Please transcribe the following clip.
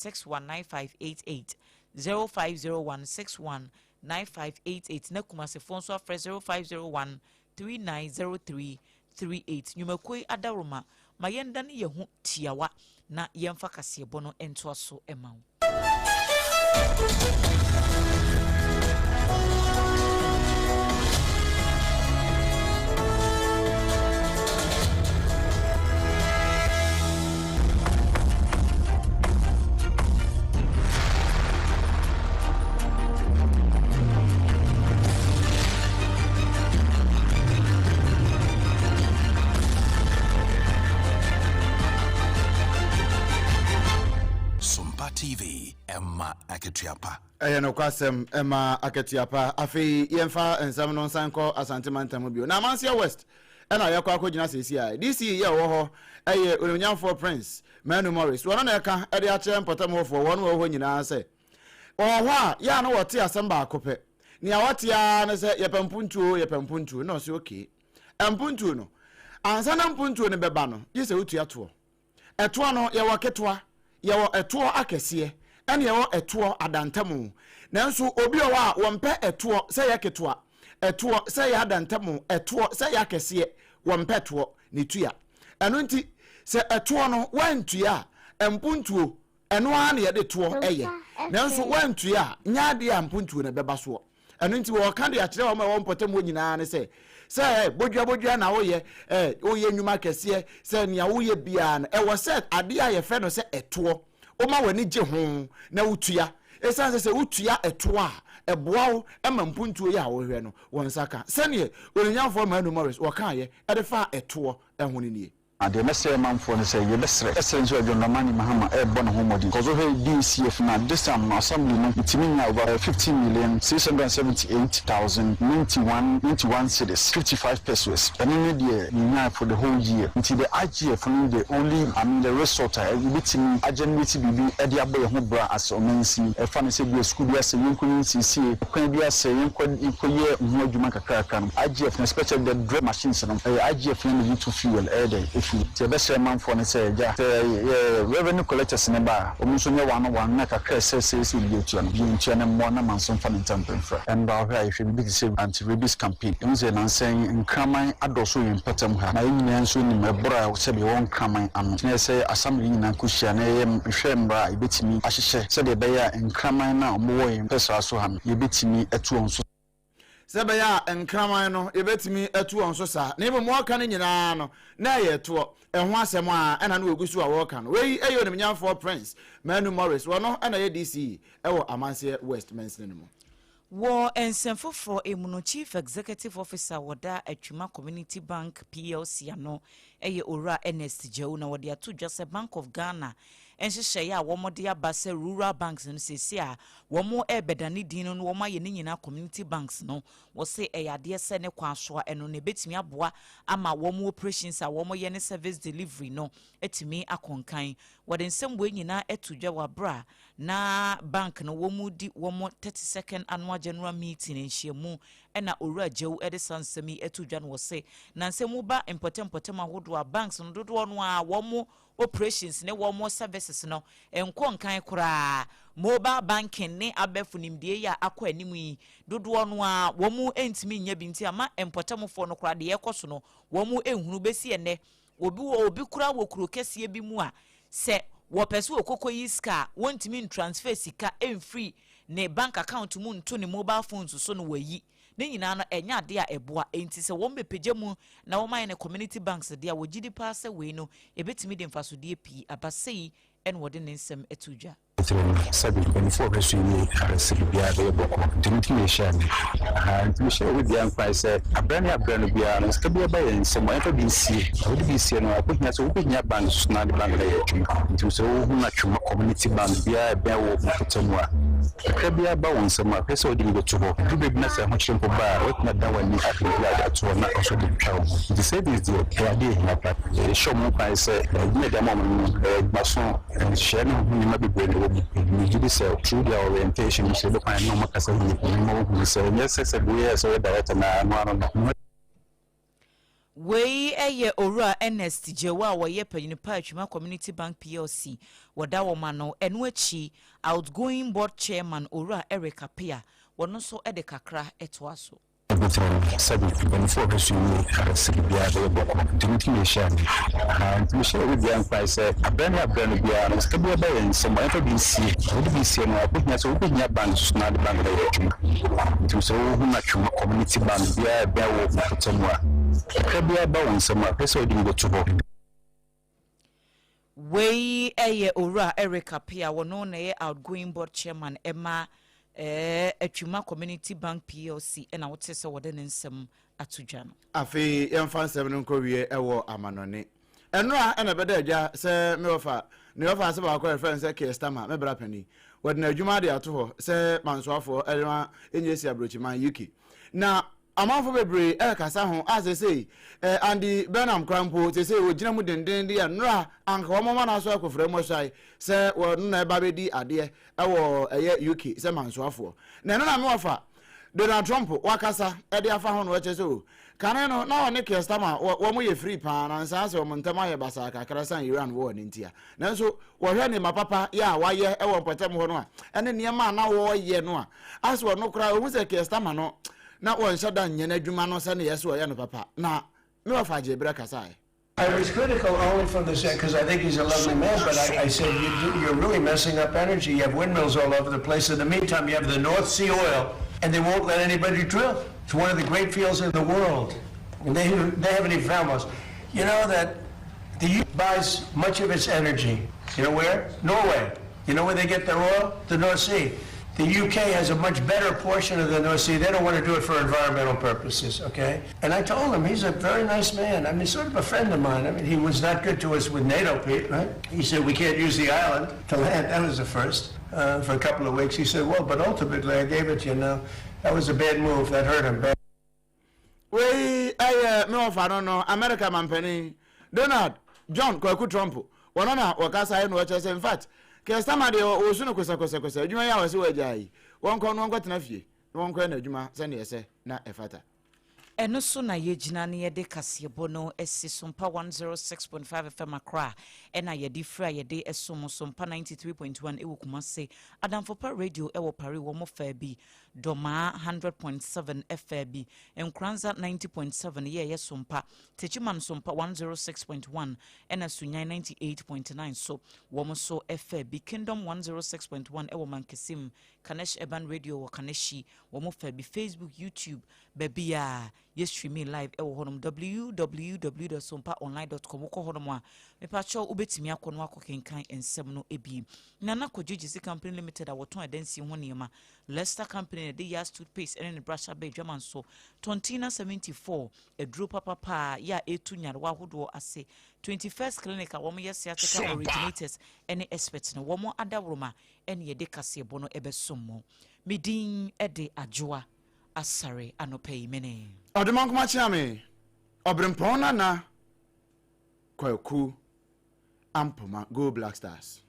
0501619588 0501619588 na Kumasi phone so afre 0501390338 nyumakoi adaroma mayenda ne yehu tiawa na yemfa kasebo no ento so emawo. TV Emma Aketiapa. No kwasem Emma Aketiapa. Afi yemfa ensam no sanko asante mantam bio. Na Mansia West. Ena yakwa akogina sesi this year wo ho eye Onyamfo Prince Manu Morris. Wono na eka e de ache mpotam ho fo wono ho nyina se. Wo ho a ya no wote asem ba akope. Ni awate ya ne se yepampuntuo no se okay. Ampuntuo no. Ansa na mpuntuo ne beba no. Yese utu ato. Eto no ye waketwa. Yawo eto akese ene yawo eto adantamu nanso obi owa wompe eto se yaketoa eto se ya adantamu eto se yakese wompe eto ne tua eno nti se eto no wantua empuntuo eno a na ye de to eye nanso wantua nyaade a empuntuo ne beba so eno nti wo kan de akire wo ma wo mpotam nyina ne se bodua na wo ye oye nyuma kese se nia wo ye bia na wo se ade a ye fe no se eto o ma wani je ho na utua esanse se utua eto a eboawo ema mpuntuo ye a wo hwe no won saka se ne Onyamfo Manu Morris wo kan ye e de fa eto ehuni nie ade mese manfo ne say yebesre essence of your money mahama e bon homodi cause we DCF na this time assembly no itiminya over 15,678,091 cedis 55 pesos and in the nya for the whole year until the IGF no the only the result bitimi agency bibi e de aboy ho bra as omensi e fa ne say bi school bi ase yenkuni CC kwan bi ase yenkoni koye ho adwuma kakra IGF na especially the drill machines no IGF no need to fuel day the best man for the say revenue collectors in ba omunso nye one na kakra say be to and be into na mo na manso fa ntampen fra and ba hwa if be say anti rabies campaign nze na saying nkraman adoso yimpatam ha na nyina nso ni mebra se be won kraman am na say assembly nyina kuhia na hwe mbra ibetimi ahyehye se de be ya nkraman na omo yimpesa so ha ibetimi etuo nso sebe ya enkraman no ebetimi etu onso sa na ebe mo aka ne nyina no na ye to ehwo asem a ena na ogusu a wo ka no wei eyo ne Onyamfo Prince Manu Morris wono ena ye DC ewo Amansie West Mensin no Wo ensemfofo emuno Chief Executive Officer woda Atwuma Community Bank PLC ano eye ora Ernest Jewu na wode ato Jose Bank of Ghana enhyehyɛ ya wo mode abase rural banks no sesi a wo mo ebedane din no wo maye ne nyina community banks no wo se eyade se ne kwaso a eno ne betimi aboa ama wo mo operations a wo mo ye ne service delivery no etimi akonkan wode nsɛmbo nyina etudwa wabra na bank no wo mu di wo mo 32nd annual general meeting nhyiamu ena owura Jewu edisansemi etudwa no wo se na nsɛmu ba important ahodo a banks no dodo no a wo mo operations ne wo mo services no enko nkan kura mobile banking ne abefu nimdie ya akọ animu yi dodo no a wo mu entimi nya binti ama empotamfo no kura de yekoso no wo mu ehunu besi ene obi kura wo kuro kese bi mu a se wo pese okoko yiska wontimi transfer sika free ne bank account mu nto ne mobile phones so no wayi ne nyina no enya ade a eboa enti se wo mbepeje mu na wo man ne community banks de a wogidi pa se we no ebetimi de mfasodie pi abasei en wode ne nsem etudwa sabi 24 resuni Serbia de boko dimiti share share with the empire abrani bia no skabia ba yen semo efa BC wodi BC no akonya so wonya bank na de bank le yetumi so wo na twuma community bank bia bia wo mfotamu a skabia ba won semo apese wodi go to ho dube bi na se ho chimpo ba wotna dawani afia to na so de twawo the say this the idea na pa show mo pa se me dem mo baso share no ni mabebe we do this through the orientation we say the kind no makasa we say yes we are so director na no Wei eye ora Ernest Jewa waye panyinipa atwuma Community Bank PLC wada womano enu achi outgoing board chairman ora Eric Apia wono so ede kakra etoaso. Sabi before this you Sibia the share with the price a brand bia stable by and some other BC would be seen so open your banks not the bank to so much community bank bia wo somewhere bia ba some person dey go to Wei eye ora Eric Apia wono na ye outgoing board chairman Emma atwuma Community Bank PLC ena wote se wode ne nsem atudwa no afi yemfa nsem no nkowie ewo amanone enra ena beda agya se me ofa ne ofa se ba ko reference se Kestama me bra pani wode na adwuma de ato ho se mansoafo elwa enyesi abrochiman UK na amanfo bebre kasa ho as say andi benam krampo say ogina mu denden de enra anka wo mama na so akofra mo sai se wo na ba bedi ade ewo UK se mansoafo na no na me ofa Donald Trump wakasa de afa ho no wache so kane no na one Kestama wo mo ye free pa na nsa se wo ntama ye basa kakra san Iran wo ne ntia nanso wo hwe ne mapapa ya waye ewo potem ho no a ene niema na wo ye no a as wo no kra wo se Kestama no na one shada nyene adwuma no se ne yeso ye no papa na me wafa je bra kasa I was critical only from the set because I think he's a lovely man, but I said you're really messing up energy. You have windmills all over the place. In the meantime, you have the North Sea oil, and they won't let anybody drill. It's one of the great fields in the world, and they haven't even found most. You know that the U.S. buys much of its energy. You know where? Norway. You know where they get their oil? The North Sea. The UK has a much better portion of the North Sea. They don't want to do it for environmental purposes, okay? And I told him, he's a very nice man. I mean, sort of a friend of mine. I mean, he was not good to us with NATO, Pete, right? He said, we can't use the island to land. That was the first for a couple of weeks. He said, well, but ultimately I gave it to you now. That was a bad move. That hurt him bad. We, no, if I don't know, America, Mampeni, Donald, John, Kwaku Trump, Wanana, Wakasa, and what I say, in fact, Kestama de osuno kosa adwuma ya wase wajai wonko no nkwata na fie wonko na adwuma se ne yese na efata eno so na yegina ne yede kasebo no esi SOMPA 106.5 FM Accra ena yede fra yede esom SOMPA 93.1 ewo Kumase Adamfopa radio ewo Pare wo mo fa bi Doma 100.7 FB Nkranza 90.7 ye SOMPA Techiman SOMPA 106.1 ena Sunyan 98.9 so wo mo so FB Kingdom 106.1 ewo Mankesim Kanesh Eban Radio wo Kaneshi wo mo fa bi Facebook YouTube baby ya yes streaming live ewo honum www.sompaonline.com ko honum a me pa cho ubetimi akono akokenkan ensem no ebi nana kojiji company limited a woton adansi ho niema Leicester company de yas toothpaste and the brush up German so Tontina 74 a drew papa ya etu nyarwa hodo ase 21st clinic a wo mo yes theatrical originators any experts no wo mo adawroma ene ye de kase bono ebesom medin ede ajoa asare anopai mene Odemanko chiame obrempona na Kwaku Ampoma Go Black Stars